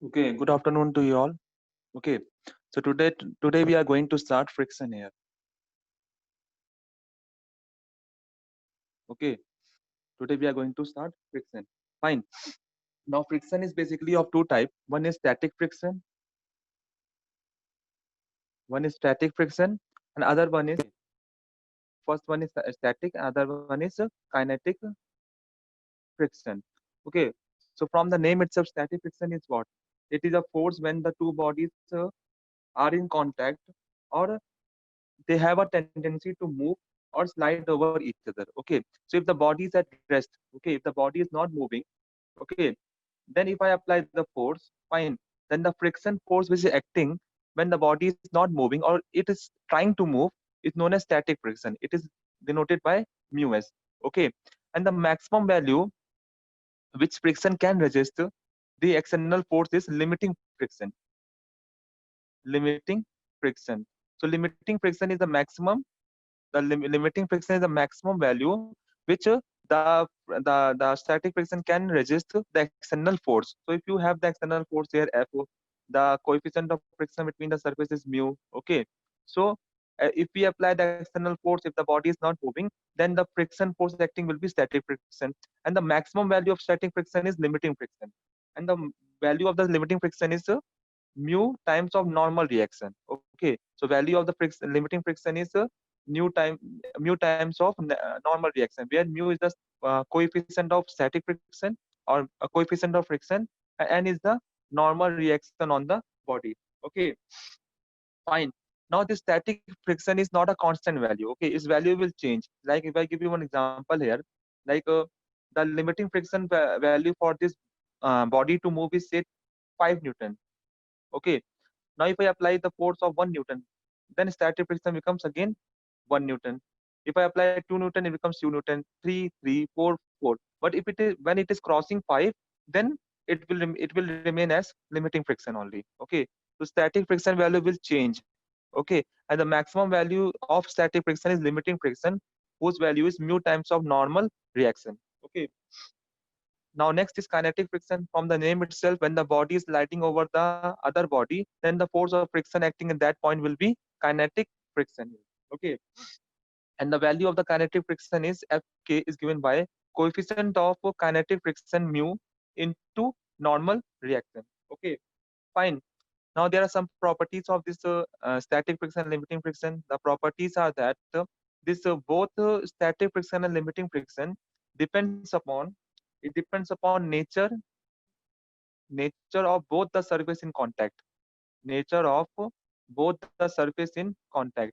Okay, good afternoon to you all. Okay, so today we are going to start friction here. Okay, today we are going to start friction. Fine. Now friction is basically of two type. One is static friction, and other one is first one is static, other one is kinetic friction. Okay, so from the name itself, static friction is what? It is a force when the two bodies are in contact, or they have a tendency to move or slide over each other. Okay, so if the body is at rest, okay, if the body is not moving, okay, then if I apply the force, fine, then the friction force which is acting when the body is not moving or it is trying to move is known as static friction. It is denoted by mu s. Okay, and the maximum value which friction can resist the external force is limiting friction. So limiting friction is the maximum. Limiting friction is the maximum value which the static friction can resist the external force. So if you have the external force here F, the coefficient of friction between the surface is mu. Okay, so if we apply the external force, if the body is not moving, then the friction force acting will be static friction, and the maximum value of static friction is limiting friction, and the value of the limiting friction is mu times of normal reaction. Okay, so value of the limiting friction is mu times of normal reaction, where mu is the coefficient of static friction or a coefficient of friction, and n is the normal reaction on the body. Okay, fine. Now this static friction is not a constant value. Okay, its value will change. Like if I give you one example here, like the limiting friction value for this body to move is say 5 Newton. Okay, now if I apply the force of 1 Newton, then static friction becomes again 1 Newton. If I apply 2 Newton, it becomes 2 Newton, 3, 3, 4, 4. But if it is when it is crossing 5, then it will remain as limiting friction only. Okay, so static friction value will change. Okay, and the maximum value of static friction is limiting friction, whose value is mu times of normal reaction. Okay, now next is kinetic friction. From the name itself, when the body is sliding over the other body, then the force of friction acting at that point will be kinetic friction. Okay, and the value of the kinetic friction is Fk is given by coefficient of kinetic friction mu into normal reaction. Okay, fine. Now there are some properties of this static friction and limiting friction. The properties are that this both static friction and limiting friction depends upon nature of both the surface in contact. Nature of both the surface in contact.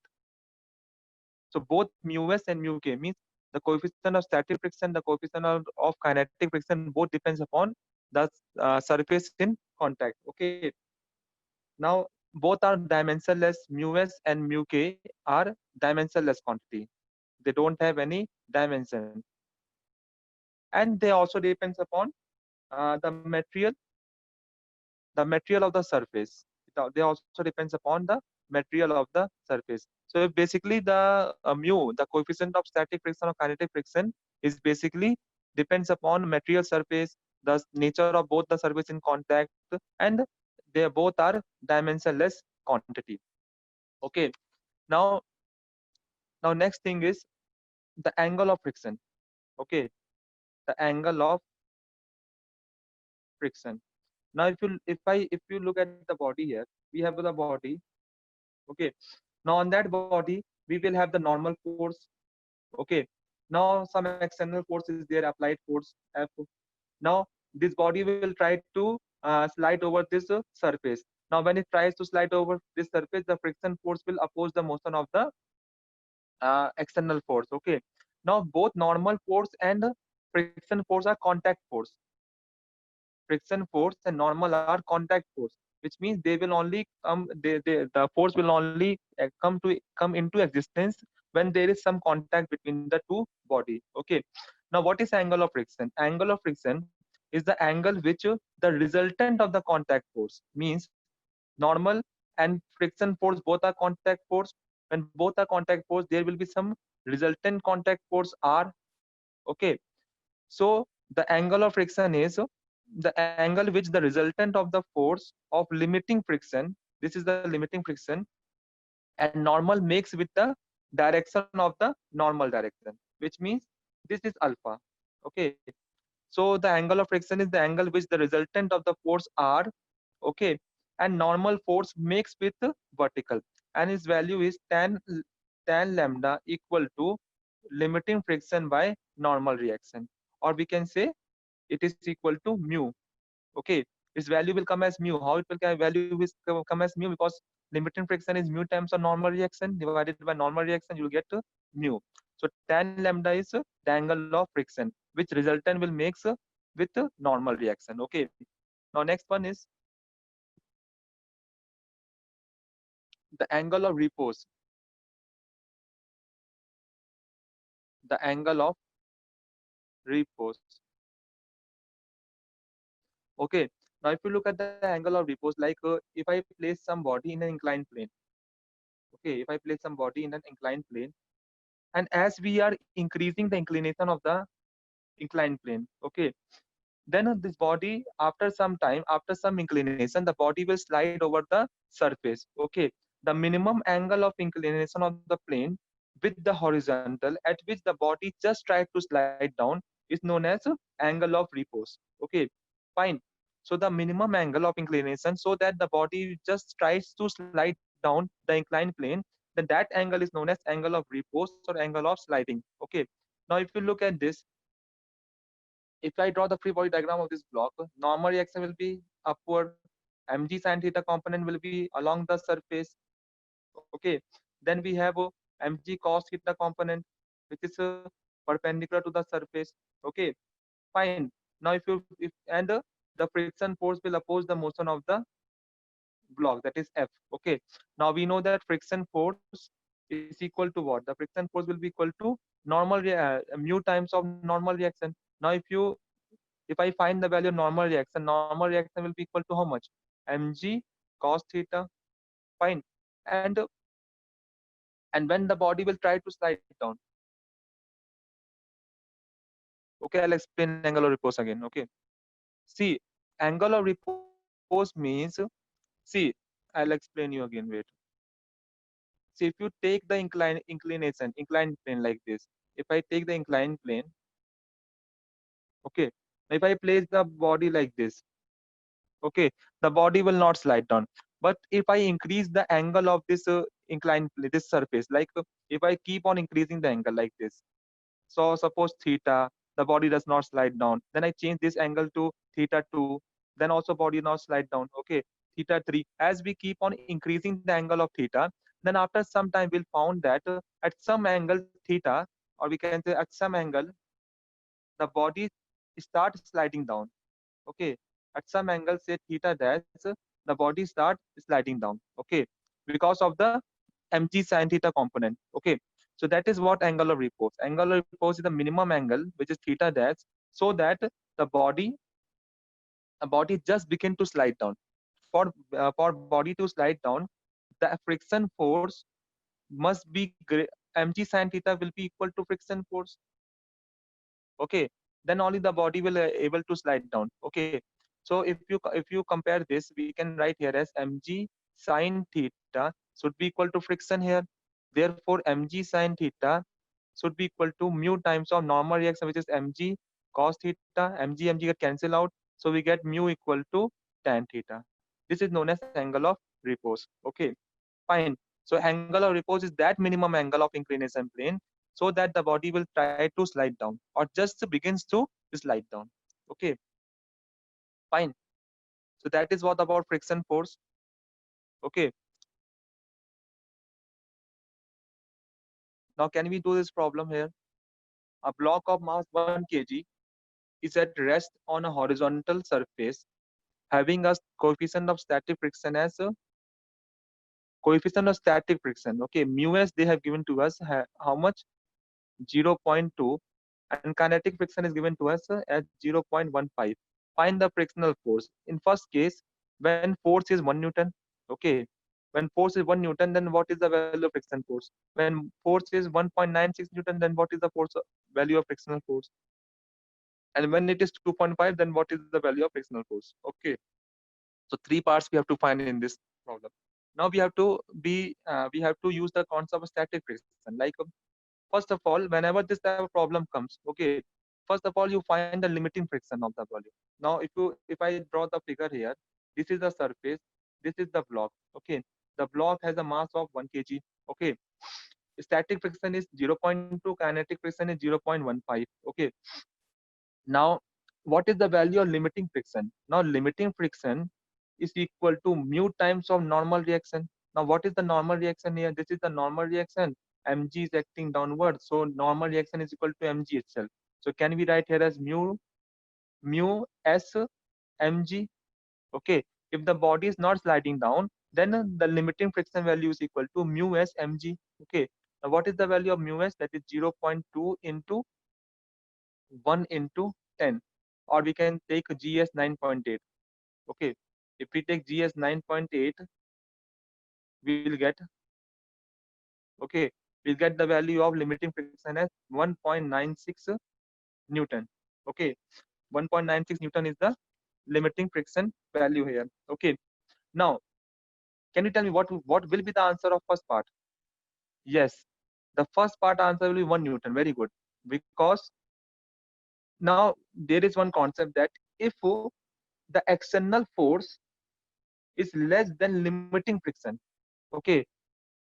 So both mu s and mu k means the coefficient of static friction, the coefficient of kinetic friction, both depends upon the surface in contact. Okay. Now both are dimensionless. Mu s and mu k are dimensionless quantity. They don't have any dimension, and they also depends upon the material of the surface. They also depends upon the material of the surface. So basically the mu, the coefficient of static friction or kinetic friction is basically depends upon material surface, the nature of both the surface in contact, and they both are dimensionless quantity. Okay. Now, now next thing is the angle of friction. Okay, the angle of friction. Now, if you look at the body here, we have the body. Okay, now on that body we will have the normal force. Okay, now some external force is there, applied force F. Now this body will try to slide over this surface. Now when it tries to slide over this surface, the friction force will oppose the motion of the external force. Okay, now both normal force and friction force are contact force. Friction force and normal are contact force, which means they will only the force will only come into existence when there is some contact between the two body. Okay, now what is angle of friction? Angle of friction is the angle which the resultant of the contact force means normal and friction force both are contact force. When both are contact force, there will be some resultant contact force R. Okay, so the angle of friction is the angle which the resultant of the force of limiting friction, this is the limiting friction, and normal makes with the direction of the normal direction, which means this is alpha. Okay, so the angle of friction is the angle which the resultant of the force r, okay, and normal force makes with vertical, and its value is tan lambda equal to limiting friction by normal reaction, or we can say it is equal to mu. Okay, its value will come as mu. How it will value will come as mu? Because limiting friction is mu times of normal reaction divided by normal reaction, you will get mu. So tan lambda is the angle of friction which resultant will makes with normal reaction. Okay, now next one is the angle of repose. The angle of repose. Okay, now if you look at the angle of repose, like if I place some body in an inclined plane, okay, if I place some body in an inclined plane, and as we are increasing the inclination of the inclined plane, okay, then this body after some time, after some inclination, the body will slide over the surface. Okay, the minimum angle of inclination of the plane with the horizontal at which the body just tried to slide down is known as angle of repose. Okay, fine. So the minimum angle of inclination so that the body just tries to slide down the inclined plane, then that angle is known as angle of repose or angle of sliding. Okay, now if you look at this, if I draw the free body diagram of this block, normal reaction will be upward, mg sin theta component will be along the surface. Okay, then we have mg cos theta component, which is perpendicular to the surface. Okay, fine. Now if and the friction force will oppose the motion of the block, that is F. Okay, now we know that friction force is equal to what? The friction force will be equal to mu times of normal reaction. Now if I find the value of normal reaction will be equal to how much? Mg cos theta. Fine. And when the body will try to slide down, okay, I'll explain angle of repose again. Okay, see, angle of repose means, see, I'll explain you again. Wait. See, if you take the inclined plane like this, if I take the inclined plane, okay, if I place the body like this, okay, the body will not slide down. But if I increase the angle of this this surface, like if I keep on increasing the angle like this, so suppose theta, the body does not slide down, then I change this angle to theta 2, then also body not slide down. Okay, theta 3, as we keep on increasing the angle of theta, then after some time we'll found that at some angle theta, or we can say at some angle, the body start sliding down. Okay, at some angle say theta dash, the body start sliding down. Okay, because of the mg sin theta component. Okay, so that is what angle of repose. Angle of repose is the minimum angle which is theta dash, so that the body just begin to slide down. For body to slide down, the friction force must be mg sin theta will be equal to friction force. Okay, then only the body will able to slide down. Okay, so if you compare this, we can write here as mg sin theta should be equal to friction here. Therefore mg sin theta should be equal to mu times of normal reaction, which is mg cos theta. Mg get cancel out, so we get mu equal to tan theta. This is known as angle of repose. Okay, fine. So angle of repose is that minimum angle of inclination plane so that the body will try to slide down or just begins to slide down. Okay, fine. So that is what about friction force. Okay, now can we do this problem here? A block of mass 1 kg is at rest on a horizontal surface having a coefficient of static friction as a coefficient of static friction. Okay, mu s they have given to us how much? 0.2, and kinetic friction is given to us at 0.15. Find the frictional force. In first case, when force is 1 Newton, okay, when force is 1 Newton, then what is the value of friction force? When force is 1.96 Newton, then what is the force value of frictional force? And when it is 2.5, then what is the value of frictional force? Okay. So three parts we have to find in this problem. Now we have to use the concept of static friction. Like first of all, whenever this type of problem comes, okay, first of all you find the limiting friction of the volume. Now if I draw the figure here, this is the surface, this is the block. Okay, the block has a mass of 1 kg. Okay, static friction is 0.2, kinetic friction is 0.15. Okay, now what is the value of limiting friction? Now limiting friction is equal to mu times of normal reaction. Now what is the normal reaction here? This is the normal reaction. Mg is acting downward, so normal reaction is equal to mg itself. So can we write here as mu s mg? Okay, if the body is not sliding down, then the limiting friction value is equal to mu s mg. Okay, now what is the value of mu s? That is 0.2 into 1 into 10, or we can take gs 9.8. Okay, if we take gs 9.8, we'll get, okay, we'll get the value of limiting friction as 1.96 newton. Okay, 1.96 newton is the limiting friction value here. Okay, now can you tell me what will be the answer of first part? Yes, the first part answer will be 1 newton. Very good. Because now there is one concept that if the external force is less than limiting friction, okay,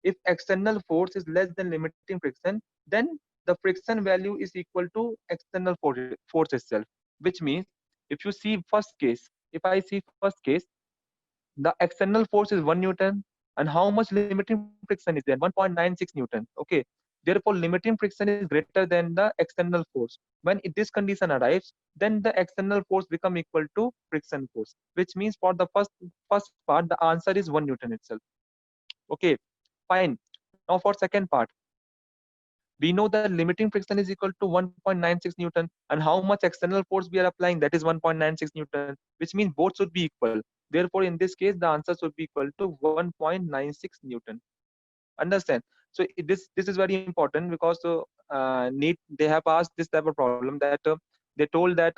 if external force is less than limiting friction, then the friction value is equal to external force itself. Which means if you see first case, if I see first case, the external force is 1 newton, and how much limiting friction is there? 1.96 newton. Okay, therefore limiting friction is greater than the external force. When this condition arrives, then the external force become equal to friction force, which means for the first part the answer is 1 newton itself. Okay, fine. Now for second part, we know that limiting friction is equal to 1.96 newton, and how much external force we are applying, that is 1.96 newton, which means both should be equal. Therefore in this case the answer should be equal to 1.96 newton. Understand? So this is very important, because need they have asked this type of problem, that they told that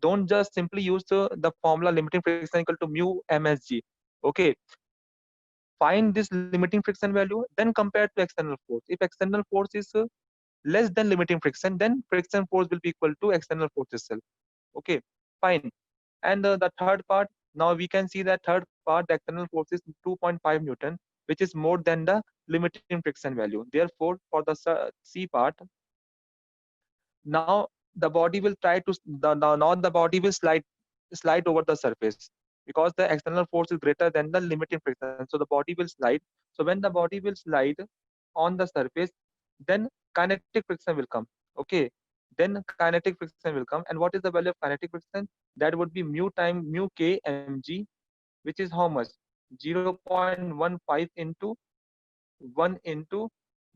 don't just simply use the formula limiting friction equal to mu msg. Okay, find this limiting friction value, then compare to external force. If external force is less than limiting friction, then friction force will be equal to external force itself. Okay, fine. And the third part, now we can see that third part, the external force is 2.5 newton, which is more than the limiting friction value. Therefore for the c part, now the body will try to now the body will slide over the surface, because the external force is greater than the limiting friction, so the body will slide. So when the body will slide on the surface, then kinetic friction will come. Okay, then kinetic friction will come. And what is the value of kinetic friction? That would be mu time mu k mg, which is how much? 0.15 into 1 into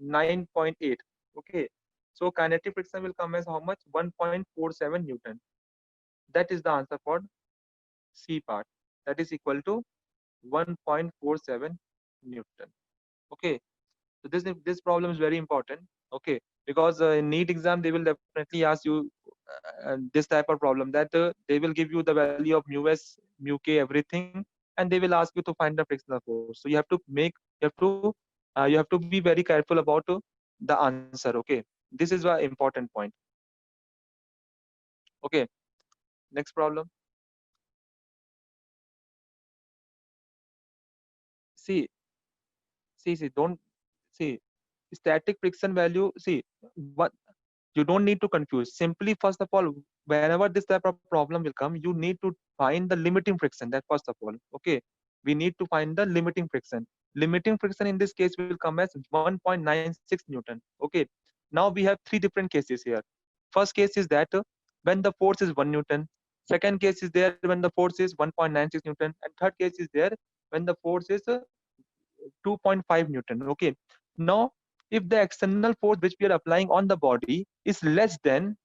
9.8. Okay, so kinetic friction will come as how much? 1.47 newton. That is the answer for c part. That is equal to 1.47 newton. Okay, so this problem is very important. Okay, because in NEET exam they will definitely ask you this type of problem, that they will give you the value of mu s, mu k, everything, and they will ask you to find the frictional force. So you have to be very careful about the answer. Okay, this is the important point. Okay, next problem. See, don't see static friction value. See what, you don't need to confuse. Simply, first of all, whenever this type of problem will come, you need to find the limiting friction. That first of all, okay, we need to find the limiting friction. Limiting friction in this case will come as 1.96 newton. Okay, now we have three different cases here. First case is that when the force is 1 newton. Second case is there when the force is 1.96 newton, and third case is there when the force is 2.5 newton. Okay, now if the external force which we are applying on the body is less than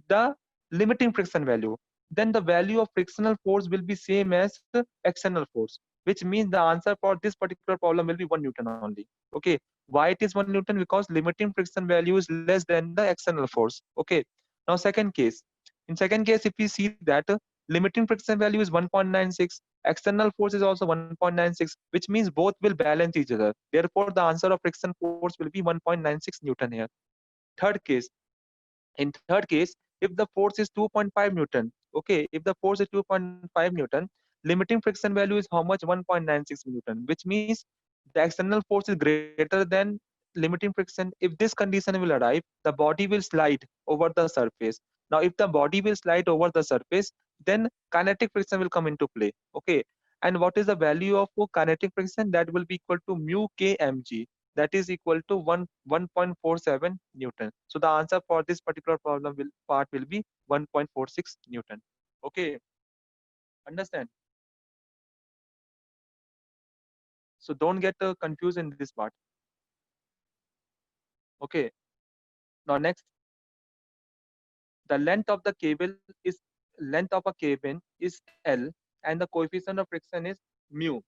the limiting friction value, then the value of frictional force will be same as external force, which means the answer for this particular problem will be 1 newton only. Okay, why it is 1 newton? Because limiting friction value is less than the external force. Okay, now second case, In second case, if we see that limiting friction value is 1.96, external force is also 1.96, which means both will balance each other. Therefore, the answer of friction force will be 1.96 Newton here. Third case, in third case, if the force is 2.5 Newton, okay, if the force is 2.5 Newton, limiting friction value is how much? 1.96 Newton, which means the external force is greater than limiting friction. If this condition will arrive, the body will slide over the surface. Now, if the body will slide over the surface, then kinetic friction will come into play. Okay. And what is the value of kinetic friction? That will be equal to mu k mg. That is equal to 1.47 Newton. So the answer for this particular problem will be 1.46 Newton. Okay. Understand? So don't get confused in this part. Okay. Now next, the length of the cable is length of a cabin is L and the coefficient of friction is mu.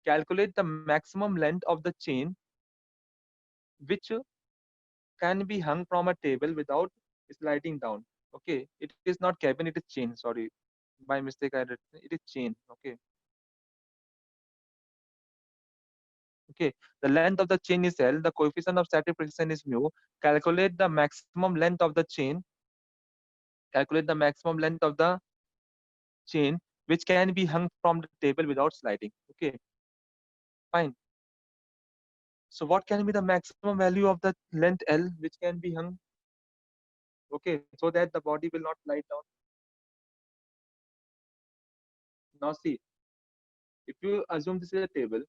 Calculate the maximum length of the chain which can be hung from a table without sliding down. Okay, it is not cabin, it is chain. Sorry, by mistake I read it is chain. Okay, okay. The length of the chain is L. The coefficient of static friction is mu. Calculate the maximum length of the chain. Calculate the maximum length of the chain which can be hung from the table without sliding. Okay, fine. So what can be the maximum value of the length L which can be hung? Okay, so that the body will not slide down. Now see, if you assume this is a table,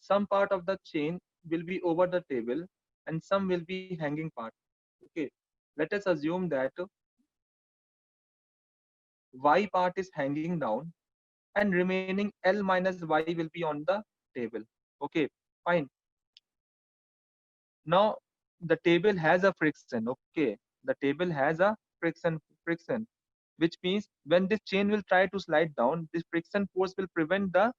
some part of the chain will be over the table and some will be hanging part. Okay, let us assume that y part is hanging down and remaining L minus y will be on the table. Okay, fine. Now the table has a friction. Okay, the table has a friction, which means when this chain will try to slide down, this friction force will prevent the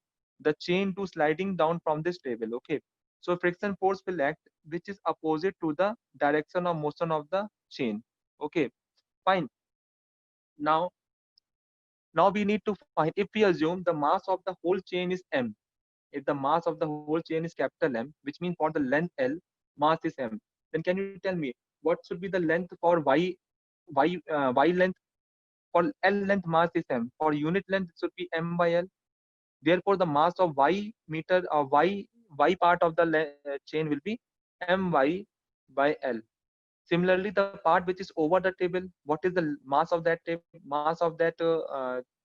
chain to sliding down from this table. Okay, so friction force will act, which is opposite to the direction of motion of the chain. Okay, fine. Now now we need to find, if we assume the mass of the whole chain is m, if the mass of the whole chain is capital M, which means for the length L, mass is m, then can you tell me what should be the length for y length? For L length, mass is m. For unit length, it should be m by L. Therefore, the mass of y meter or y part of the chain will be my by L. Similarly, the part which is over the table, what is the mass of that table? Mass of that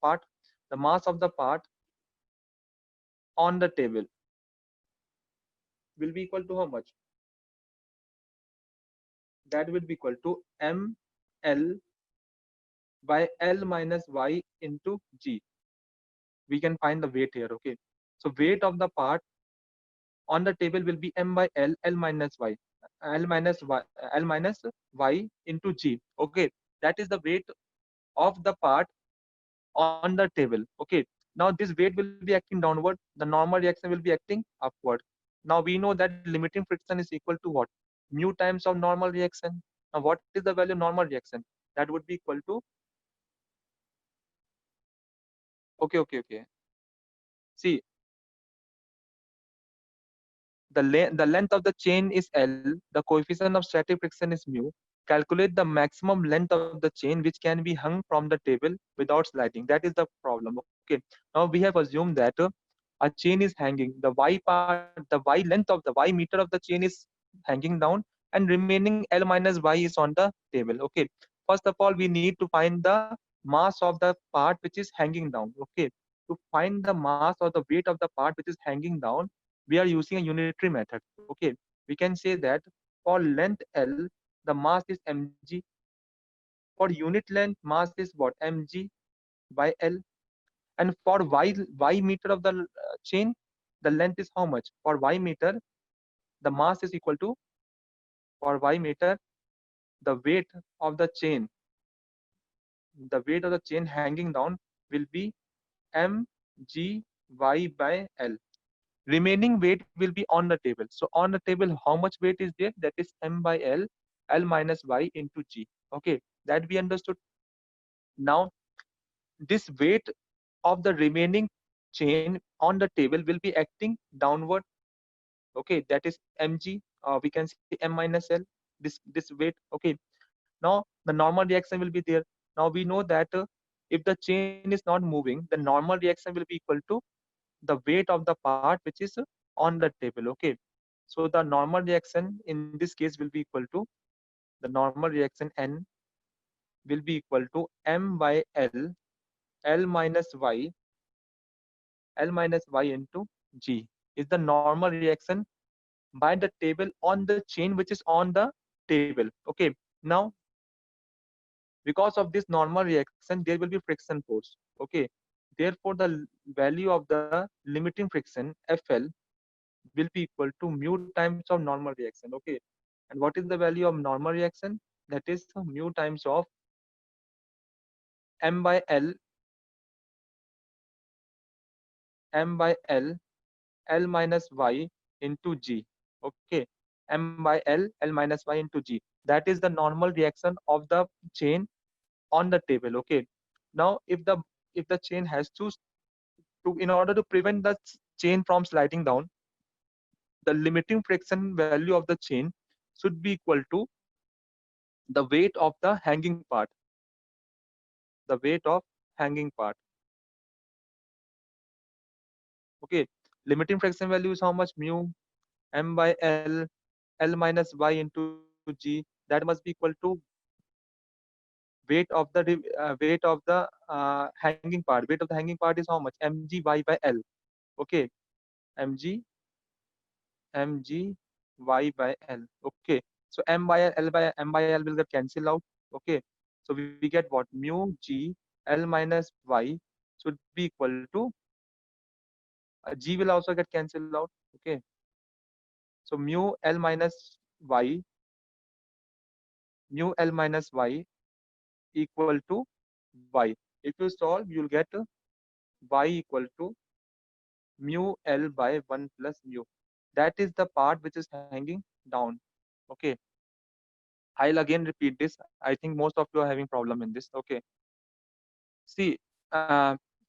part, the mass of the part on the table will be equal to how much? That will be equal to ml by L minus y into g. We can find the weight here. Okay, so weight of the part on the table will be m by L, L minus y, L minus y, L minus y into g. Okay, that is the weight of the part on the table. Okay, now this weight will be acting downward, the normal reaction will be acting upward. Now we know that limiting friction is equal to what? Mu times of normal reaction. Now what is the value of normal reaction? That would be equal to, okay. See, the length of the chain is L, the coefficient of static friction is mu. Calculate the maximum length of the chain which can be hung from the table without sliding. That is the problem. Okay. Now we have assumed that a chain is hanging. The y length of the y meter of the chain is hanging down, and remaining L minus y is on the table. Okay. First of all, we need to find the mass of the part which is hanging down. Okay. To find the mass or the weight of the part which is hanging down, we are using a unitary method. Okay, we can say that for length L, the mass is mg. For unit length, mass is what? Mg by L. And for y meter of the chain, the length is how much? For y meter, the mass is equal to, for y meter, the weight of the chain, the weight of the chain hanging down will be mg y by L. Remaining weight will be on the table. So on the table, how much weight is there? That is m by L, L minus y into g. Okay, that we understood. Now this weight of the remaining chain on the table will be acting downward. Okay, that is mg, we can say m minus l, this weight. Okay, now the normal reaction will be there. Now we know that if the chain is not moving, the normal reaction will be equal to the weight of the part which is on the table. Okay, so the normal reaction in this case will be equal to, the normal reaction n will be equal to m by l minus y, l minus y into g is the normal reaction by the table on the chain which is on the table. Okay, now because of this normal reaction there will be friction force. Okay, therefore the value of the limiting friction fl will be equal to mu times of normal reaction. Okay, and what is the value of normal reaction? That is mu times of m by l, m by l minus y into g. Okay, m by l minus y into g, that is the normal reaction of the chain on the table. Okay, now if the chain has to in order to prevent the chain from sliding down, the limiting friction value of the chain should be equal to the weight of the hanging part, the weight of hanging part. Okay, limiting friction value is how much? Mu m by l minus y into g, that must be equal to weight of the hanging part. Weight of the hanging part is how much? Mg y by l. Okay, mg y by l. Okay, so m by l by m by l will get cancelled out. Okay, so we get what? Mu g l minus y should be equal to g will also get cancelled out. Okay, so y mu l minus y equal to y. If you solve, you'll get y equal to mu L by 1 plus mu. That is the part which is hanging down. Okay. I'll again repeat this. I think most of you are having problem in this. Okay. See,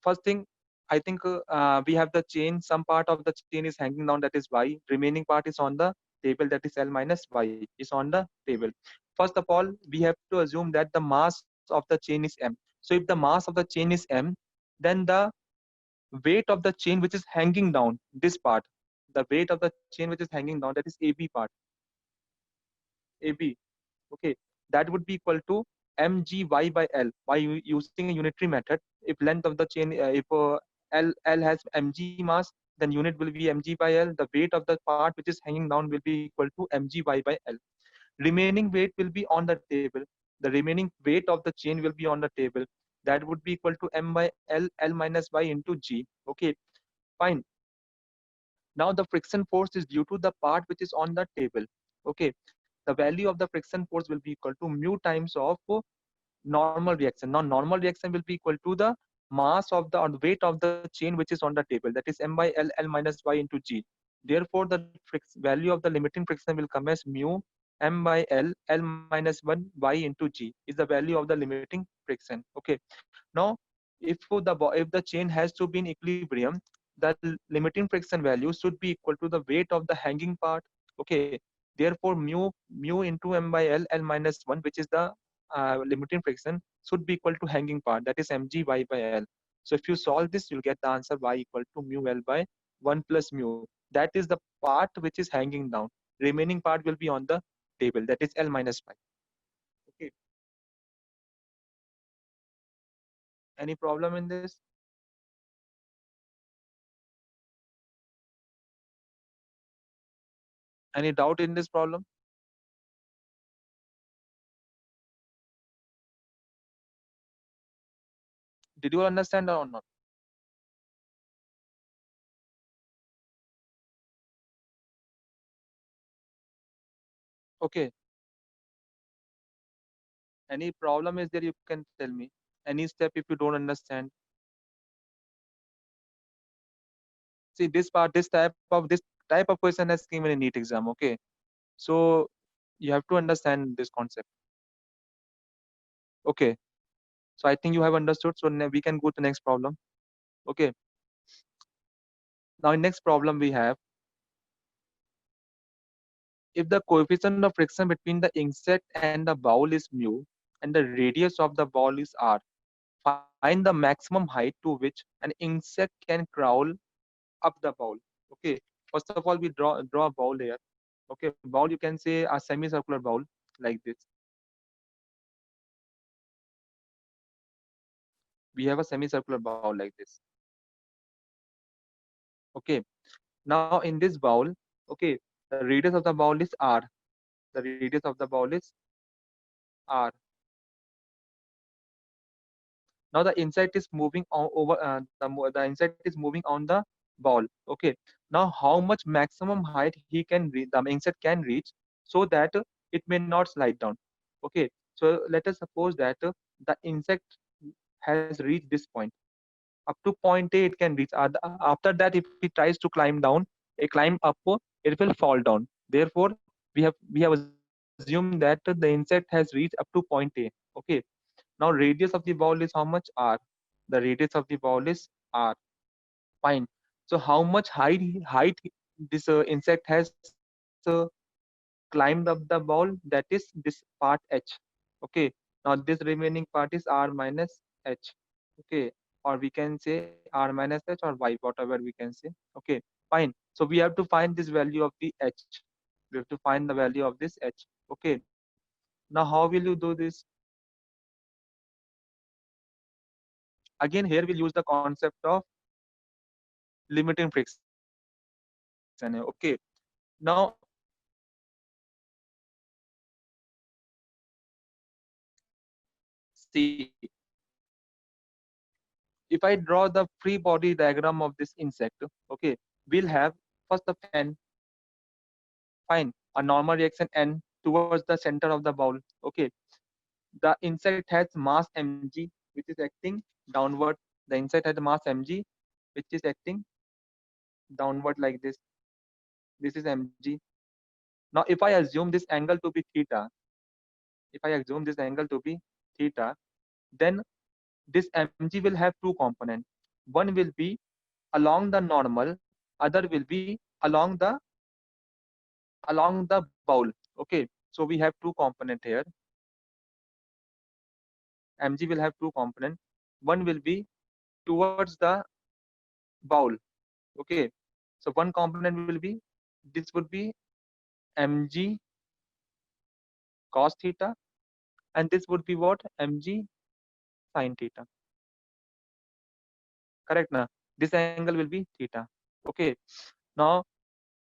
first thing, I think we have the chain. Some part of the chain is hanging down. That is y. Remaining part is on the table. That is L minus y is on the table. First of all, we have to assume that the mass of the chain is m. So if the mass of the chain is m, then the weight of the chain which is hanging down, this part, the weight of the chain which is hanging down, that is AB part, AB. Okay, that would be equal to mgy by L by using a unitary method. If length of the chain, if L has mg mass, then unit will be mg by L. The weight of the part which is hanging down will be equal to mgy by L. Remaining weight will be on the table. The remaining weight of the chain will be on the table. That would be equal to m by L minus y into g. Okay, fine. Now the friction force is due to the part which is on the table. Okay, the value of the friction force will be equal to mu times of normal reaction. Now normal reaction will be equal to the mass of the or weight of the chain which is on the table. That is m by L minus y into g. Therefore, the value of the limiting friction will come as mu m by L minus 1 y into g is the value of the limiting friction. Okay. Now, if the chain has to be in equilibrium, the limiting friction value should be equal to the weight of the hanging part. Okay. Therefore, mu into m by L minus 1, which is the limiting friction, should be equal to hanging part. That is mg y by L. So if you solve this, you'll get the answer y equal to mu L by 1 plus mu. That is the part which is hanging down. Remaining part will be on the table. That is L minus 5. Okay. Any problem in this? Any doubt in this problem? Did you understand or not? Okay. Any problem is there, you can tell me. Any step if you don't understand. See, this type of question has came in a NEET exam. Okay. So you have to understand this concept. Okay. So I think you have understood. So we can go to next problem. Okay. Now in next problem we have, if the coefficient of friction between the insect and the ball is mu and the radius of the ball is r, find the maximum height to which an insect can crawl up the ball. Okay. First of all, we draw a ball here. Okay, ball, you can say a semicircular ball like this. We have a semicircular ball like this. Okay. Now in this bowl, okay, the radius of the bowl is r. The radius of the bowl is r. Now the insect is moving over the insect is moving on the ball. Okay. Now how much maximum height he can reach, the insect can reach, so that it may not slide down. Okay. So let us suppose that the insect has reached this point. Up to point A it can reach. After that, if it tries to climb down, a climb up, it will fall down. Therefore, we have assumed that the insect has reached up to point A. Okay. Now radius of the ball is how much? R. The radius of the ball is r. Fine. So how much height this insect has climbed up the ball? That is this part h. Okay. Now this remaining part is r minus h. Okay. Or we can say r minus h or y, whatever we can say. Okay. Fine. So we have to find this value of the h. We have to find the value of this h. Okay. Now how will you do this? Again, here we'll use the concept of limiting friction. Okay. Now, see, if I draw the free body diagram of this insect, okay, we'll have first the fan. Fine, a normal reaction n towards the center of the ball. Okay, the insect has mass mg, which is acting downward. The insect has mass mg, which is acting downward like this. This is mg. Now, if I assume this angle to be theta, if I assume this angle to be theta, then this mg will have two components. One will be along the normal, other will be along the bowl. Okay, so we have two component here. Mg will have two component. One will be towards the bowl. Okay, so one component will be, this would be mg cos theta, and this would be what? Mg sin theta. Correct na? This angle will be theta. Okay, now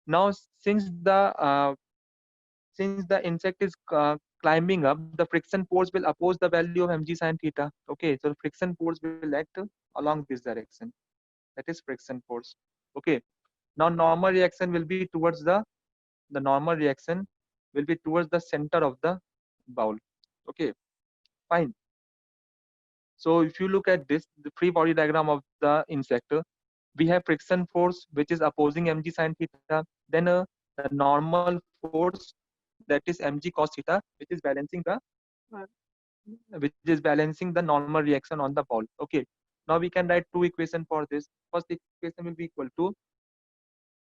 now since the insect is climbing up, the friction force will oppose the value of mg sin theta. Okay, so the friction force will act along this direction. That is friction force. Okay, now normal reaction will be towards the normal reaction will be towards the center of the bowl. Okay, fine. So if you look at this, the free body diagram of the insect, we have friction force which is opposing mg sin theta. Then the normal force, that is mg cos theta, which is balancing the normal reaction on the ball. Okay. Now we can write two equations for this. First equation will be equal to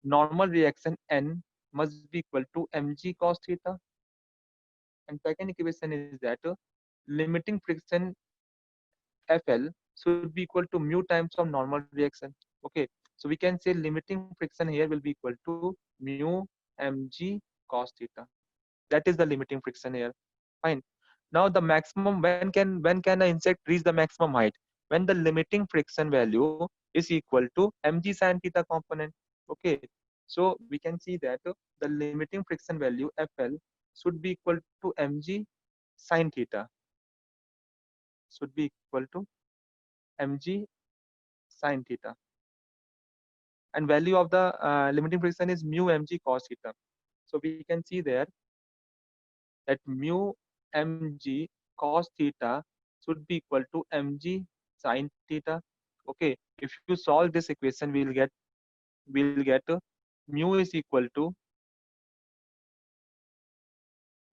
normal reaction n must be equal to mg cos theta, and second equation is that limiting friction Fl should be equal to mu times of normal reaction. Okay, so we can say limiting friction here will be equal to mu mg cos theta. That is the limiting friction here. Fine. Now the maximum, when can an insect reach the maximum height? When the limiting friction value is equal to mg sin theta component. Okay, so we can see that the limiting friction value Fl should be equal to mg sin theta. Should be equal to mg sin theta, and value of the limiting friction is mu mg cos theta. So we can see there that mu mg cos theta should be equal to mg sin theta. Okay, if you solve this equation, we'll get mu is equal to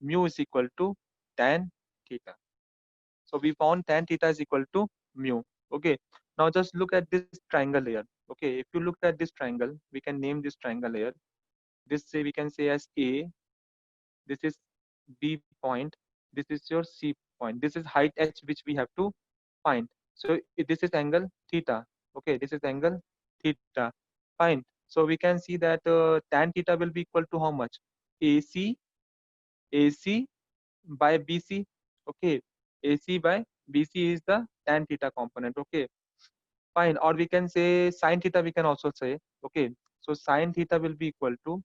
mu is equal to tan theta. So we found tan theta is equal to mu. Okay. Now just look at this triangle here. Okay. If you look at this triangle, we can name this triangle here. This say we can say as A. This is B point. This is your C point. This is height h which we have to find. So this is angle theta. Okay. This is angle theta. Fine. So we can see that tan theta will be equal to how much? AC AC by BC. Okay. AC by BC is the tan theta component. Okay. Fine. Or we can say sine theta, we can also say. Okay. So sine theta will be equal to,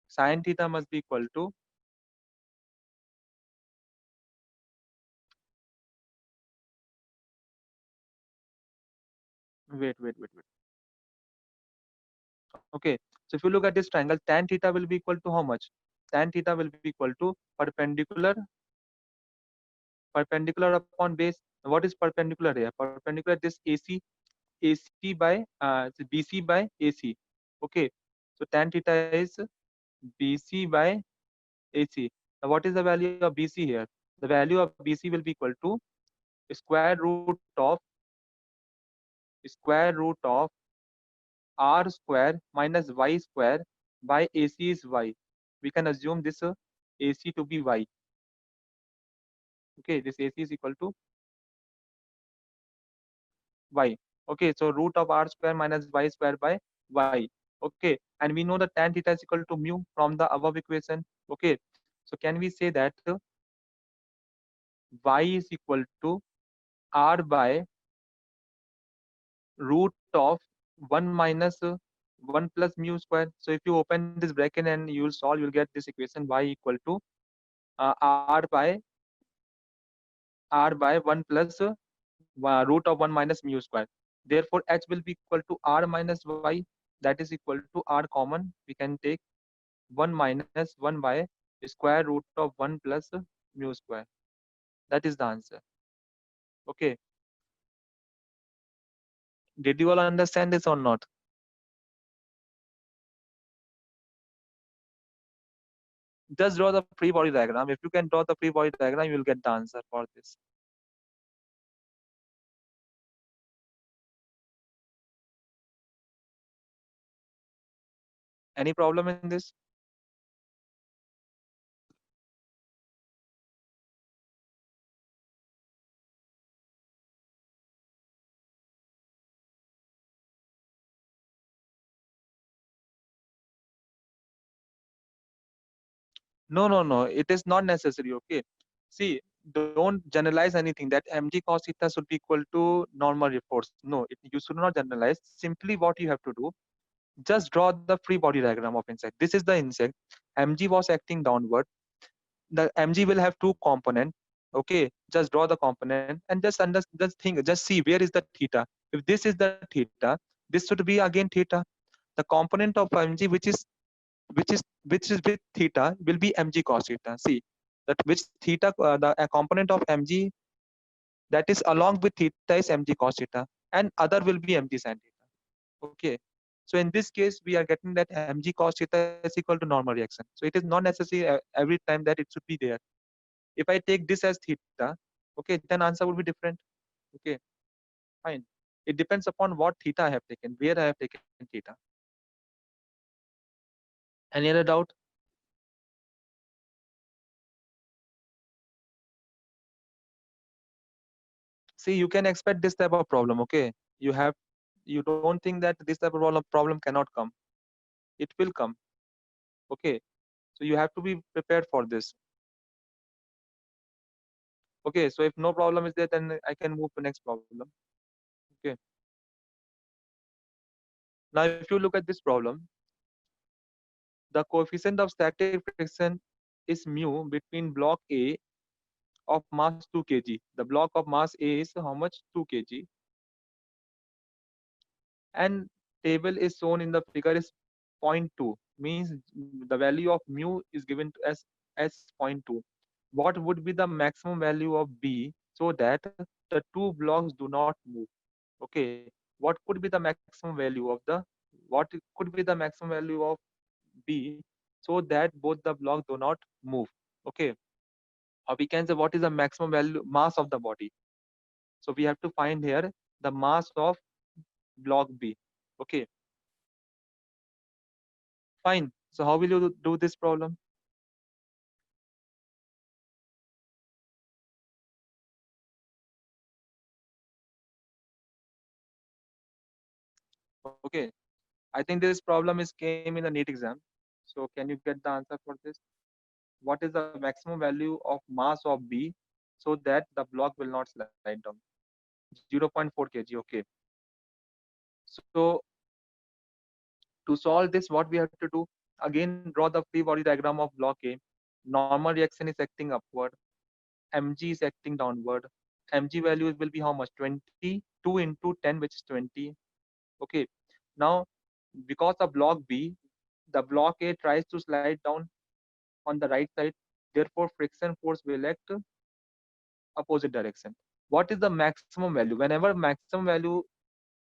sine theta must be equal to, wait. Okay. So if you look at this triangle, tan theta will be equal to how much? Tan theta will be equal to perpendicular upon base. What is perpendicular here? Perpendicular this AC by BC by AC. Okay. So tan theta is BC by AC. Now what is the value of BC here? The value of BC will be equal to square root of r square minus y square by AC is y. We can assume this AC to be y. Okay, this AC is equal to y. Okay, so root of r square minus y square by y. Okay, and we know that tan theta is equal to mu from the above equation. Okay, so can we say that y is equal to r by root of 1 minus 1 plus mu square. So if you open this bracket and you will solve, you'll get this equation y equal to r by 1 plus root of 1 minus mu square. Therefore, h will be equal to r minus y, that is equal to r common. We can take 1 minus 1 by square root of 1 plus mu square. That is the answer. Okay. Did you all understand this or not? Just draw the free body diagram. If you can draw the free body diagram, you will get the answer for this. Any problem in this? No. It is not necessary. Okay. See, don't generalize anything that mg cos theta should be equal to normal force. No, you should not generalize. Simply what you have to do, just draw the free body diagram of insect. This is the insect. Mg was acting downward. The mg will have two component. Okay, just draw the component and just think, just see where is the theta. If this is the theta, this should be again theta. The component of mg which is with theta will be mg cos theta. See that which theta the component of mg that is along with theta is mg cos theta, and other will be mg sin theta. Okay. So in this case, we are getting that mg cos theta is equal to normal reaction. So it is not necessary every time that it should be there. If I take this as theta, okay, then answer will be different. Okay, fine. It depends upon what theta I have taken, where I have taken theta. Any other doubt? See, you can expect this type of problem. Okay, you don't think that this type of problem cannot come. It will come. Okay, so you have to be prepared for this. Okay, so if no problem is there, then I can move to next problem. Okay, now if you look at this problem, the coefficient of static friction is mu between block A of mass 2 kg. The block of mass A is how much? 2 kg. And table is shown in the figure is zero point 0.2, means the value of mu is given as 0.2. What would be the maximum value of B so that the two blocks do not move? Okay, what could be the maximum value of the what could be the maximum value of B so that both the blocks do not move? Okay, or we can say what is the maximum value mass of the body. So we have to find here the mass of block B. Okay, fine. So how will you do this problem? Okay, I think this problem is came in the NEET exam. So can you get the answer for this? What is the maximum value of mass of B so that the block will not slide down? 0.4 kg. Okay. So to solve this, what we have to do? Again, draw the free body diagram of block A. Normal reaction is acting upward. Mg is acting downward. Mg value will be how much? 20. 2 into 10, which is 20. Okay. Now, because of block B, the block A tries to slide down on the right side. Therefore, friction force will act opposite direction. What is the maximum value? Whenever maximum value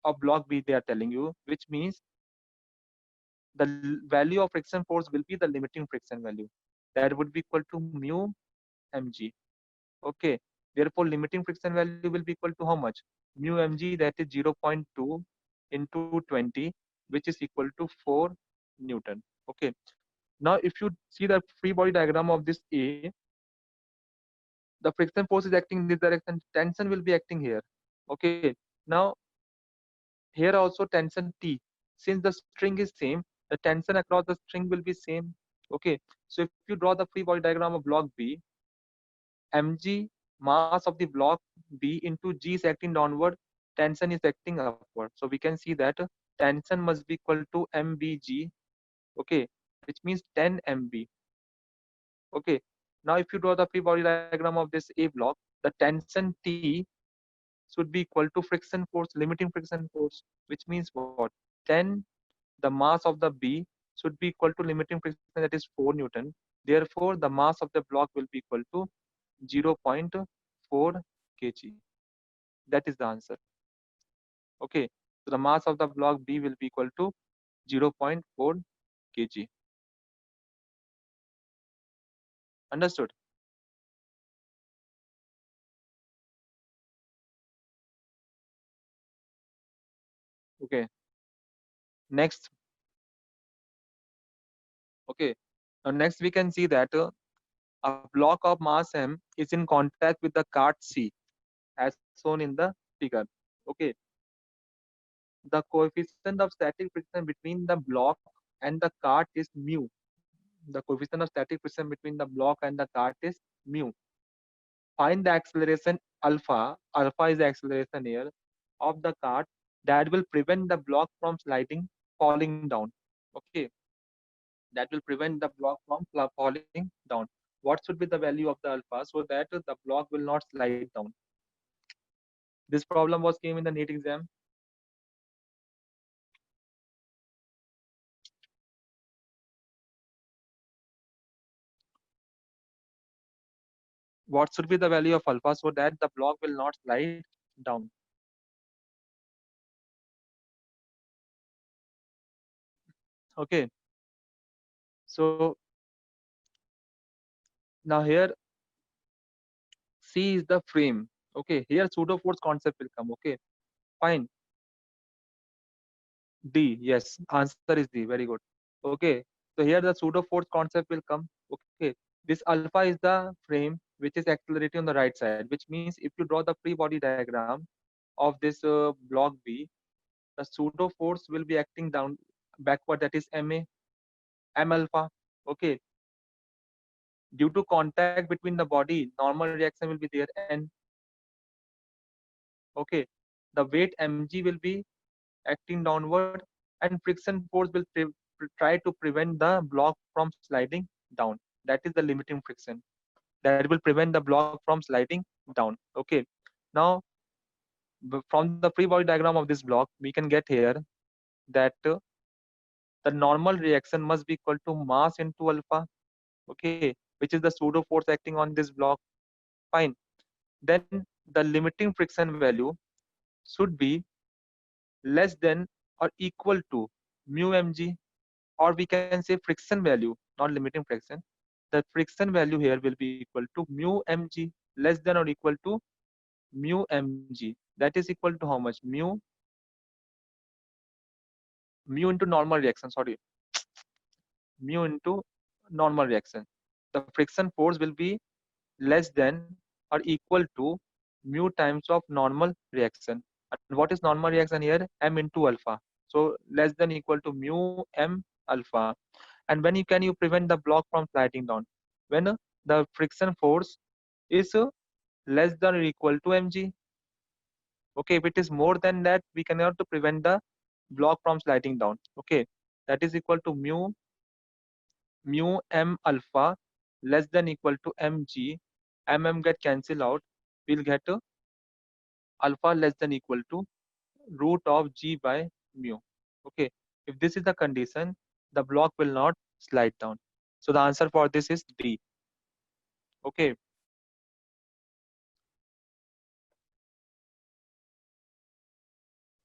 of block B they are telling you, which means the value of friction force will be the limiting friction value. That would be equal to mu mg. Okay. Therefore, limiting friction value will be equal to how much? Mu mg, that is 0.2 into 20, which is equal to 4 Newton. Okay. Now, if you see the free body diagram of this A, the friction force is acting in this direction, tension will be acting here. Okay. Now, here also tension T. Since the string is same, the tension across the string will be same. Okay. So if you draw the free body diagram of block B, mg mass of the block B into G is acting downward, tension is acting upward. So we can see that tension must be equal to mbg. Okay, which means 10 MB. Okay. Now if you draw the free body diagram of this A block, the tension T should be equal to friction force, limiting friction force, which means what? 10, the mass of the B should be equal to limiting friction, that is 4 Newton. Therefore, the mass of the block will be equal to 0.4 kg. That is the answer. Okay. So the mass of the block B will be equal to 0.4 kg. Understood? Okay. Next. Okay. Now next we can see that a block of mass M is in contact with the cart C as shown in the figure. Okay. The coefficient of static friction between the block and the cart is mu. The coefficient of static friction between the block and the cart is mu. Find the acceleration alpha. Alpha is the acceleration here of the cart that will prevent the block from sliding, falling down. Okay. That will prevent the block from falling down. What should be the value of the alpha so that the block will not slide down? This problem was came in the NEET exam. What should be the value of alpha so that the block will not slide down? Okay. So now here C is the frame. Okay. Here pseudo force concept will come. Okay. Fine. D. Yes. Answer is D. Very good. Okay. So here the pseudo force concept will come. Okay. This alpha is the frame which is accelerating on the right side, which means if you draw the free body diagram of this block B, the pseudo force will be acting down backward, that is MA, M alpha. Okay. Due to contact between the body, normal reaction will be there. And okay, the weight mg will be acting downward, and friction force will try to prevent the block from sliding down. That is the limiting friction that will prevent the block from sliding down. Okay. Now from the free body diagram of this block, we can get here that the normal reaction must be equal to mass into alpha. Okay, which is the pseudo force acting on this block. Fine. Then the limiting friction value should be less than or equal to mu mg, or we can say friction value, not limiting friction. the friction value here will be equal to mu mg, less than or equal to mu mg. That is equal to how much? Mu into normal reaction, sorry, mu into normal reaction. The friction force will be less than or equal to mu times of normal reaction. And what is normal reaction here? M into alpha. So less than equal to mu m alpha. And when you can you prevent the block from sliding down? When the friction force is less than or equal to mg. Okay, if it is more than that, we cannot to prevent the block from sliding down. Okay, that is equal to mu m alpha less than equal to mg. Get cancel out. We'll get alpha less than equal to root of g by mu. Okay, if this is the condition, the block will not slide down. So the answer for this is D. Okay,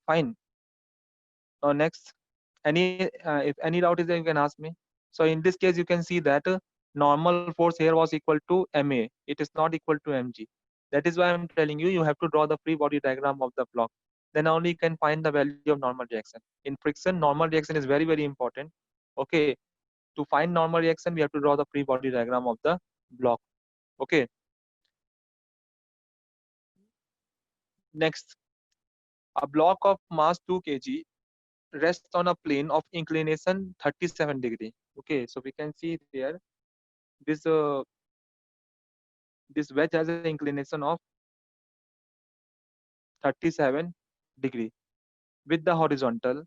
fine. Now next, if any doubt is there, you can ask me. So in this case, you can see that normal force here was equal to ma. It is not equal to mg. That is why I'm telling you, you have to draw the free body diagram of the block. Then only you can find the value of normal reaction. In friction, normal reaction is very, very important. Okay, to find normal reaction, we have to draw the free body diagram of the block. Okay, next, a block of mass 2 kg rests on a plane of inclination 37 degree. Okay, so we can see there this this wedge has an inclination of 37 degree with the horizontal.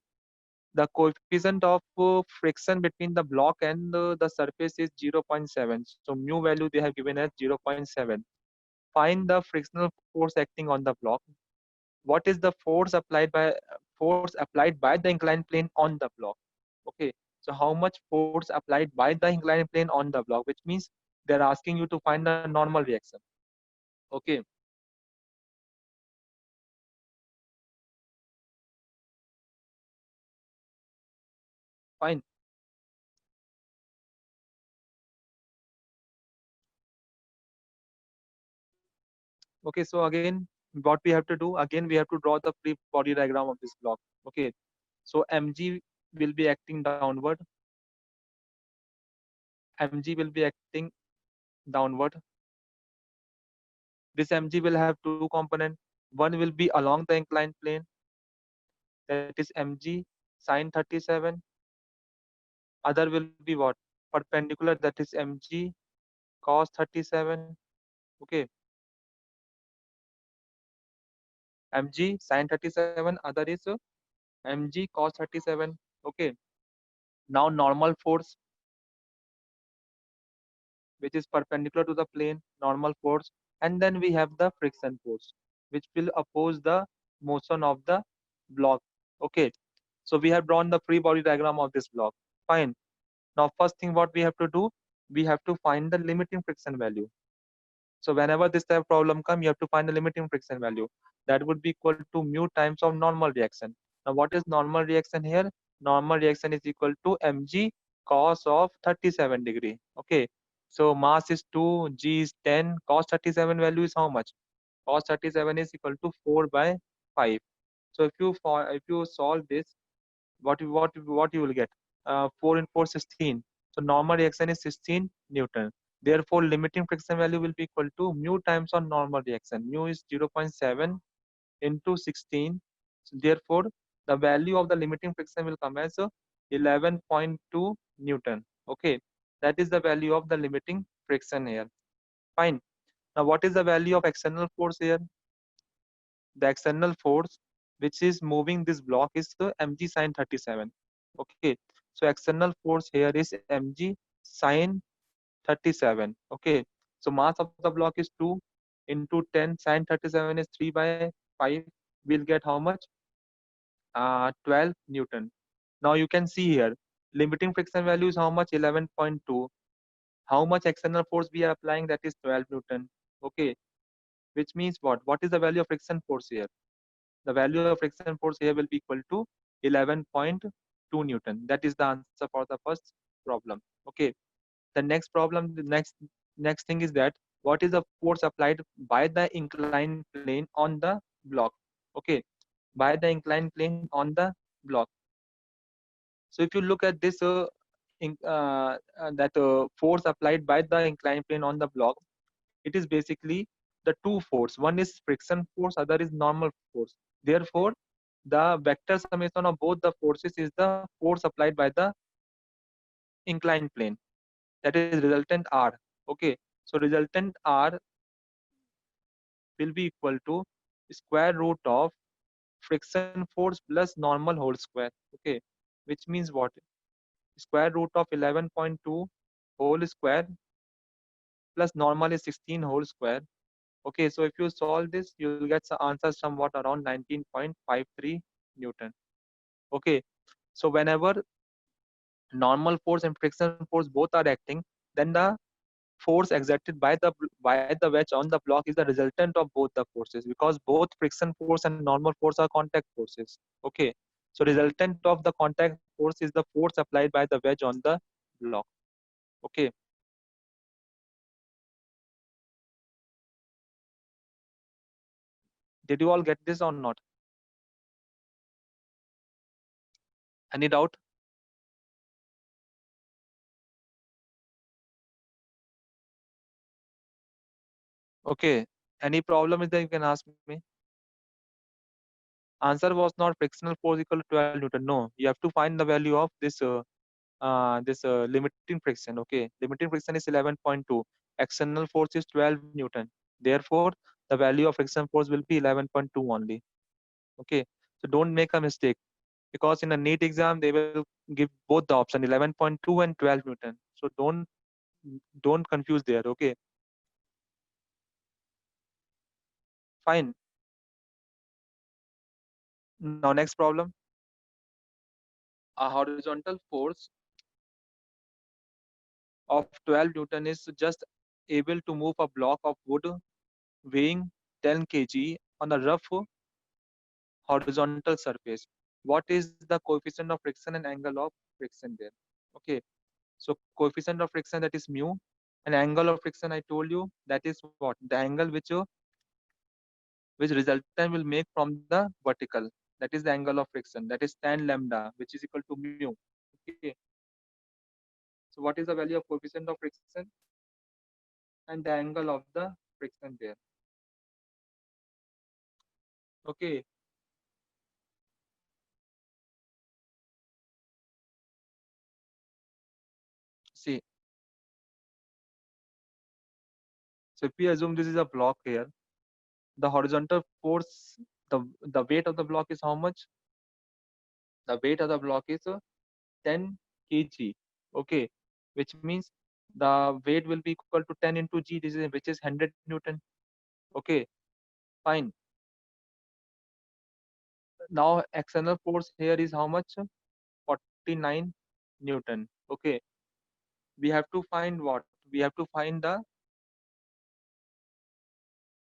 The coefficient of friction between the block and the surface is 0.7. So mu value they have given as 0.7. Find the frictional force acting on the block. What is the force applied by the inclined plane on the block? Okay, so how much force applied by the inclined plane on the block, which means they're asking you to find a normal reaction. Okay, fine. Okay, so again, what we have to do, again, we have to draw the free body diagram of this block. Okay, so mg will be acting downward. Mg will be acting downward. This mg will have two components. One will be along the inclined plane, that is mg sine 37. Other will be what? Perpendicular, that is mg cos 37. Okay, mg sine 37. Other is mg cos 37. Okay, now normal force, which is perpendicular to the plane, normal force, and then we have the friction force, which will oppose the motion of the block. Okay, so we have drawn the free body diagram of this block. Fine. Now first thing what we have to do, we have to find the limiting friction value. So whenever this type of problem come, you have to find the limiting friction value. That would be equal to mu times of normal reaction. Now what is normal reaction here? Normal reaction is equal to mg cos of 37 degree. Okay, so mass is 2, g is 10, cos 37 value is how much? Cos 37 is equal to 4 by 5. So if you solve this, what you will get? 4 and 4 16. So normal reaction is 16 Newton. Therefore, limiting friction value will be equal to mu times on normal reaction. Mu is 0.7 into 16. So therefore, the value of the limiting friction will come as 11.2 Newton. Okay, that is the value of the limiting friction here. Fine. Now, what is the value of external force here? The external force which is moving this block is the mg sine 37. Okay, so external force here is mg sine 37. Okay, so mass of the block is 2 into 10 sine 37 is 3 by 5. We'll get how much? 12 Newton. Now you can see here, limiting friction value is how much? 11.2. How much external force we are applying? That is 12 Newton. Okay, which means what? What is the value of friction force here? The value of friction force here will be equal to 11.2 Newton. That is the answer for the first problem. Okay. The next problem, the next thing is that what is the force applied by the inclined plane on the block? Okay, by the inclined plane on the block. So if you look at this that force applied by the inclined plane on the block, it is basically the two force. One is friction force, other is normal force. Therefore, the vector summation of both the forces is the force applied by the inclined plane. That is resultant R. Okay, so resultant R will be equal to square root of friction force plus normal whole square. Okay, which means what? Square root of 11.2 whole square plus normal is 16 whole square. Okay, so if you solve this, you will get the answer somewhat around 19.53 Newton. Okay, so whenever normal force and friction force both are acting, then the force exerted by the wedge on the block is the resultant of both the forces, because both friction force and normal force are contact forces. Okay, so resultant of the contact force is the force applied by the wedge on the block. Okay, did you all get this or not? Any doubt? Okay, any problem is there, you can ask me. Answer was not frictional force equal to 12 Newton. No, you have to find the value of this limiting friction. Okay, limiting friction is 11.2. External force is 12 Newton. Therefore, the value of friction force will be 11.2 only. Okay, so don't make a mistake, because in a NEET exam they will give both the option 11.2 and 12 Newton. So don't confuse there. Okay, fine. Now next problem. A horizontal force of 12 Newton is just able to move a block of wood weighing 10 kg on a rough horizontal surface. What is the coefficient of friction and angle of friction there? Okay, so coefficient of friction, that is mu, and angle of friction, I told you, that is what? The angle which resultant will make from the vertical. That is the angle of friction. That is tan lambda, which is equal to mu. Okay, so what is the value of coefficient of friction and the angle of the friction there? Okay, see, so if we assume this is a block here, the horizontal force, the weight of the block is how much? The weight of the block is 10 kg. Okay, which means the weight will be equal to 10 into g, this is which is 100 Newton. Okay, fine. Now external force here is how much? 49 Newton. Okay, we have to find what? We have to find the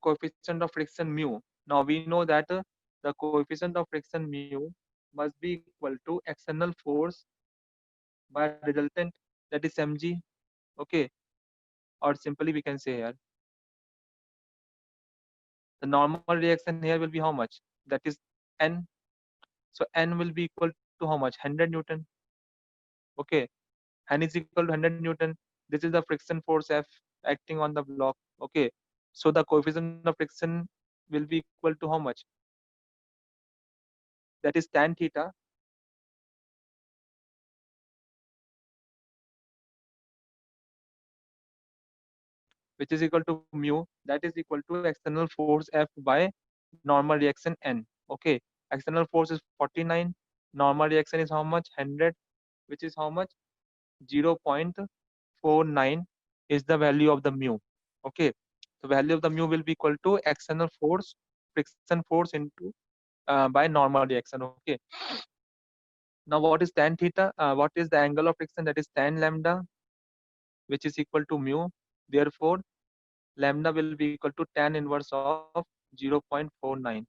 coefficient of friction mu. Now we know that the coefficient of friction mu must be equal to external force by resultant, that is mg. Okay, or simply we can say here the normal reaction here will be how much? That is n. So n will be equal to how much? 100 Newton. Okay, n is equal to 100 Newton. This is the friction force F acting on the block. Okay, so the coefficient of friction will be equal to how much? That is tan theta, which is equal to mu. That is equal to external force F by normal reaction n. Okay, external force is 49. Normal reaction is how much? 100, which is how much? 0.49 is the value of the mu. Okay, the value of the mu will be equal to external force, friction force into by normal reaction. Okay, now what is tan theta? What is the angle of friction? That is tan lambda, which is equal to mu. Therefore, lambda will be equal to tan inverse of 0.49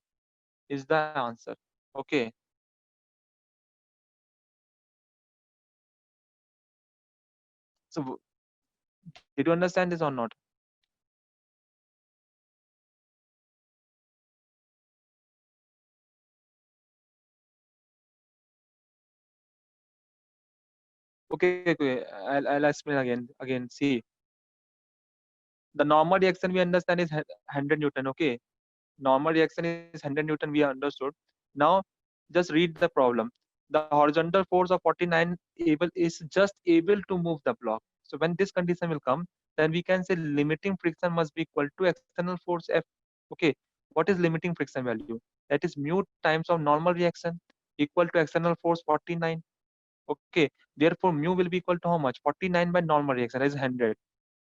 is the answer. Okay, so Did you understand this or not? Okay. I'll explain again. See, the normal reaction we understand is 100 Newton. Okay, normal reaction is 100 Newton. We understood. Now, just read the problem. The horizontal force of 49 able is just able to move the block. So when this condition will come, then we can say limiting friction must be equal to external force F. Okay, what is limiting friction value? That is mu times of normal reaction equal to external force 49. Okay, therefore mu will be equal to how much? 49 by normal reaction is 100.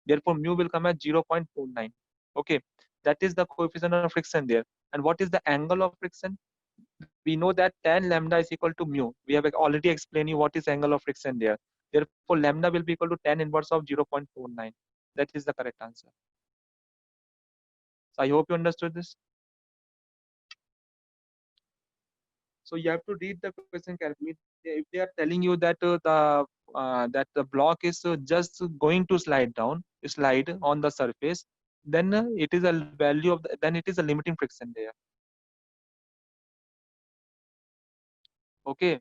Therefore, mu will come as 0.49. Okay, that is the coefficient of friction there. And what is the angle of friction? We know that tan lambda is equal to mu. We have already explained you what is angle of friction there. Therefore, lambda will be equal to tan inverse of 0.49. That is the correct answer. So I hope you understood this. So you have to read the question carefully. If they are telling you that the block is just going to slide on the surface, then it is a value of then it is a limiting friction there. Okay,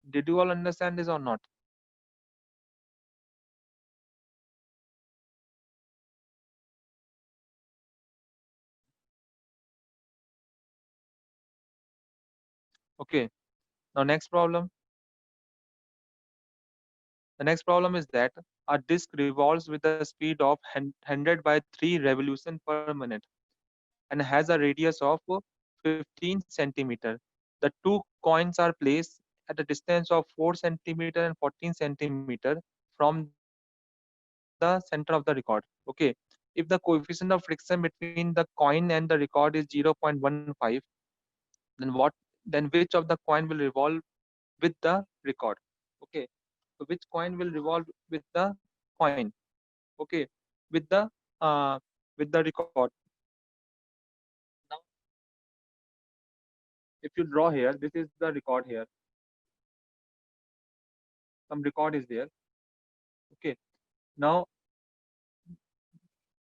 did you all understand this or not? Okay. Now next problem. The next problem is that a disk revolves with a speed of 100 by 3 revolution per minute and has a radius of 15 centimeter. The two coins are placed at a distance of 4 centimeter and 14 centimeter from the center of the record. Okay. If the coefficient of friction between the coin and the record is 0.15, then which of the coin will revolve with the record? Okay. So which coin will revolve with the coin? Okay. With the uh with the record. Now, if you draw here, this is the record here. Some record is there. Okay. Now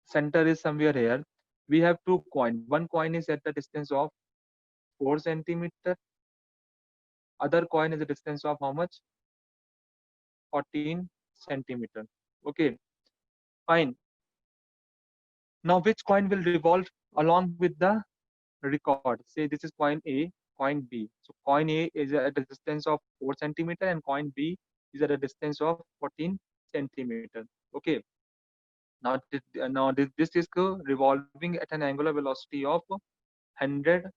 center is somewhere here. We have two coins. One coin is at the distance of 4 centimeter. Other coin is a distance of how much? 14 centimeter. Okay. Fine. Now which coin will revolve along with the record? Say this is coin A, coin B. So coin A is at a distance of 4 centimeter and coin B is at a distance of 14 centimeter. Okay. Now this is revolving at an angular velocity of 100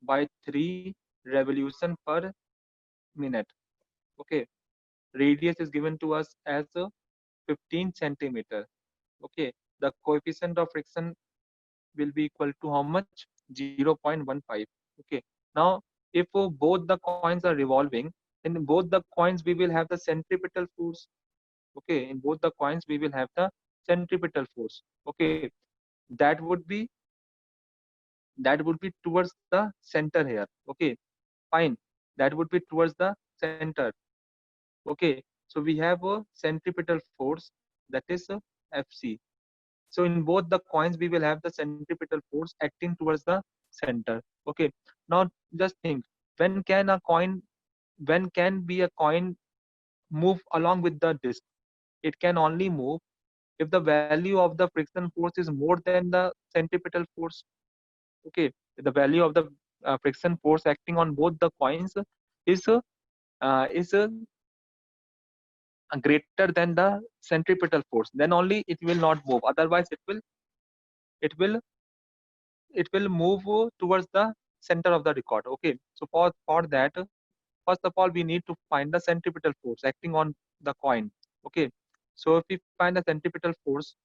by 3 revolution per minute. Okay. Radius is given to us as 15 centimeter. Okay. The coefficient of friction will be equal to how much? 0.15. Okay. Now, if both the coins are revolving, in both the coins we will have the centripetal force. Okay. In both the coins we will have the centripetal force. Okay. That would be that would be towards the center here. Okay. Fine. That would be towards the center. Okay. So we have a centripetal force that is Fc. So in both the coins, we will have the centripetal force acting towards the center. Okay. Now just think, when can a coin, when can be a coin move along with the disk? It can only move if the value of the friction force is more than the centripetal force. Okay. The value of the friction force acting on both the coins is greater than the centripetal force. Then only it will not move. Otherwise, it will it will move towards the center of the record. Okay, so for that, first of all we need to find the centripetal force acting on the coin. Okay, so if we find the centripetal force,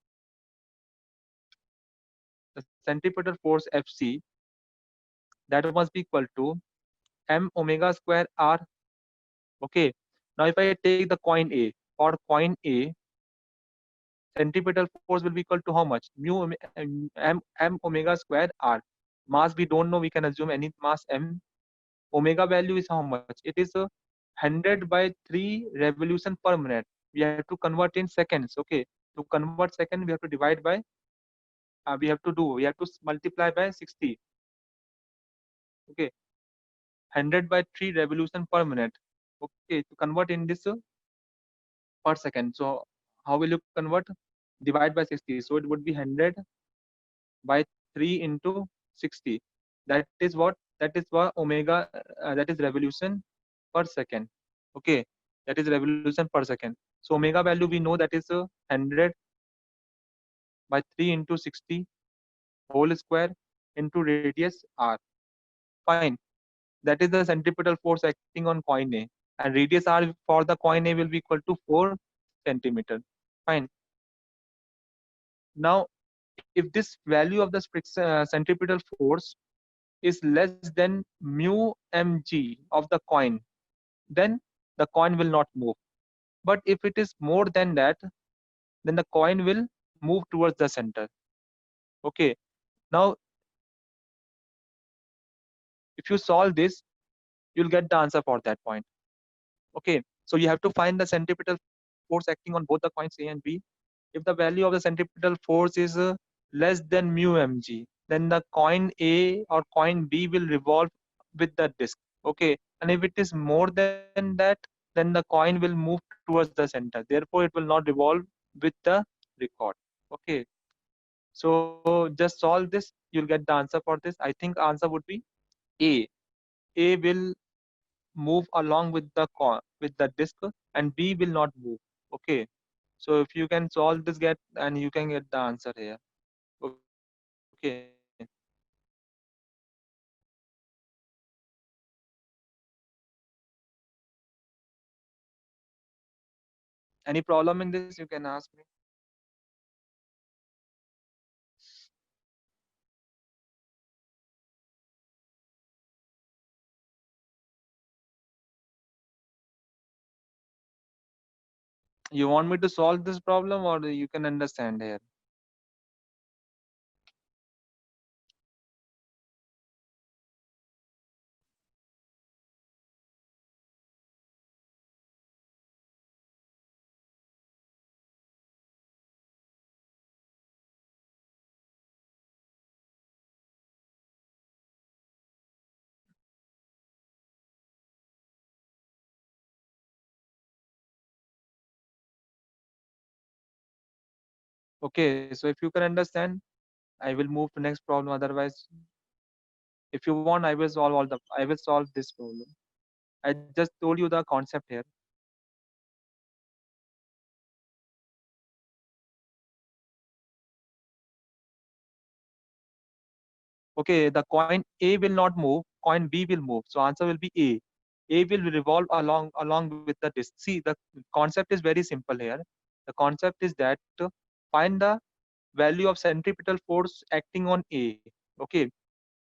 the centripetal force Fc, that must be equal to m omega square r. Okay, now if I take the coin A, for coin A, centripetal force will be equal to how much? M omega square r. Mass we don't know, we can assume any mass m. omega value is how much? It is 100 by 3 revolution per minute. We have to convert in seconds. Okay, to convert second, we have to divide by we have to multiply by 60. Okay, 100 by 3 revolution per minute. Okay, to convert in this per second. So how will you convert? Divide by 60. So it would be 100 by 3 into 60. That is what? That is what omega, that is revolution per second. Okay, that is revolution per second. So omega value we know that is 100 by 3 into 60 whole square into radius r. Fine. That is the centripetal force acting on coin A. And radius r for the coin A will be equal to 4 centimeter. Fine. Now, if this value of the centripetal force is less than mu mg of the coin, then the coin will not move. But if it is more than that, then the coin will move towards the center. Okay. Now, if you solve this, you'll get the answer for that point. Okay. So you have to find the centripetal force acting on both the coins A and B. If the value of the centripetal force is less than mu mg, then the coin A or coin B will revolve with the disk. Okay. And if it is more than that, then the coin will move towards the center. Therefore, it will not revolve with the record. Okay. So just solve this. You'll get the answer for this. I think answer would be A. A will move along with the disk, and B will not move. Okay. So if you can solve this, get and you can get the answer here. Okay. Any problem in this? You can ask me. You want me to solve this problem, or you can understand here? Okay. So if you can understand, I will move to next problem. Otherwise, if you want, I will solve this problem. I just told you the concept here. Okay, the coin A will not move, coin B will move. So answer will be A. A will revolve along with the disk. See, the concept is very simple here. The concept is that find the value of centripetal force acting on A. Okay,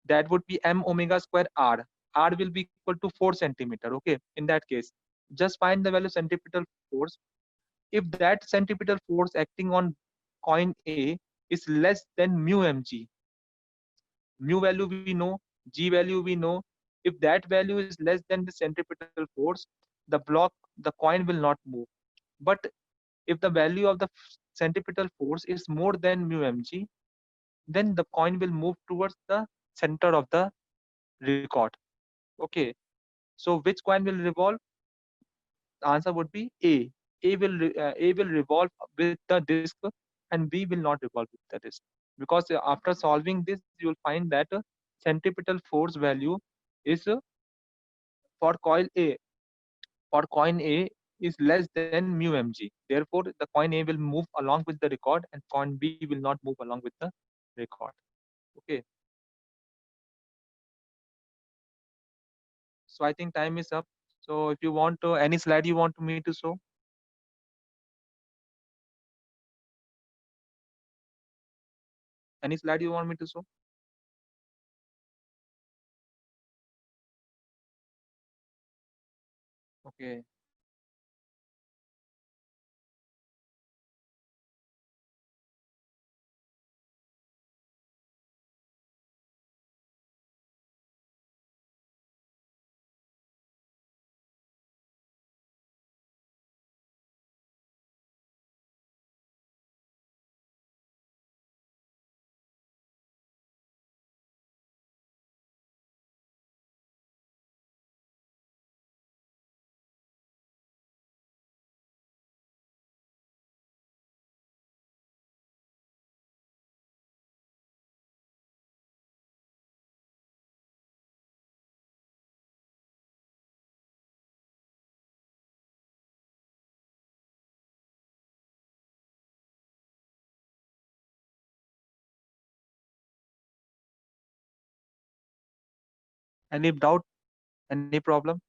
that would be m omega square r. R will be equal to 4 centimeter. Okay, in that case, just find the value of centripetal force. If that centripetal force acting on coin A is less than mu mg, mu value we know, g value we know. If that value is less than the centripetal force, the coin will not move. But if the value of the centripetal force is more than mu mg, then the coin will move towards the center of the record. Okay. So which coin will revolve? The answer would be A. A will revolve with the disk, and B will not revolve with the disk. Because after solving this, you will find that centripetal force value is for coil A for coin A is less than mu mg. Therefore, the coin A will move along with the record, and coin B will not move along with the record. Okay. So I think time is up. So if you want to, any slide you want me to show, any slide you want me to show? Okay. Any doubt? Any problem?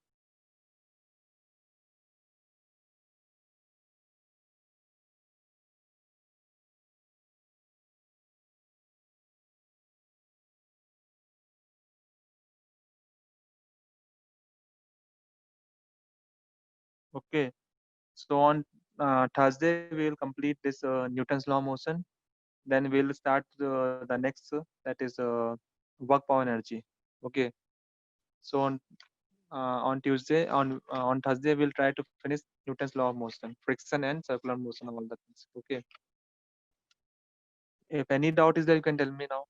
Okay. So on Thursday we will complete this Newton's law of motion. Then we'll start the next that is work power energy. Okay. So on Tuesday on Thursday we'll try to finish Newton's law of motion, friction and circular motion, all the things. Okay. If any doubt is there, you can tell me now.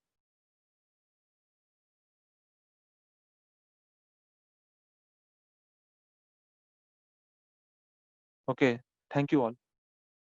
Okay. Thank you all.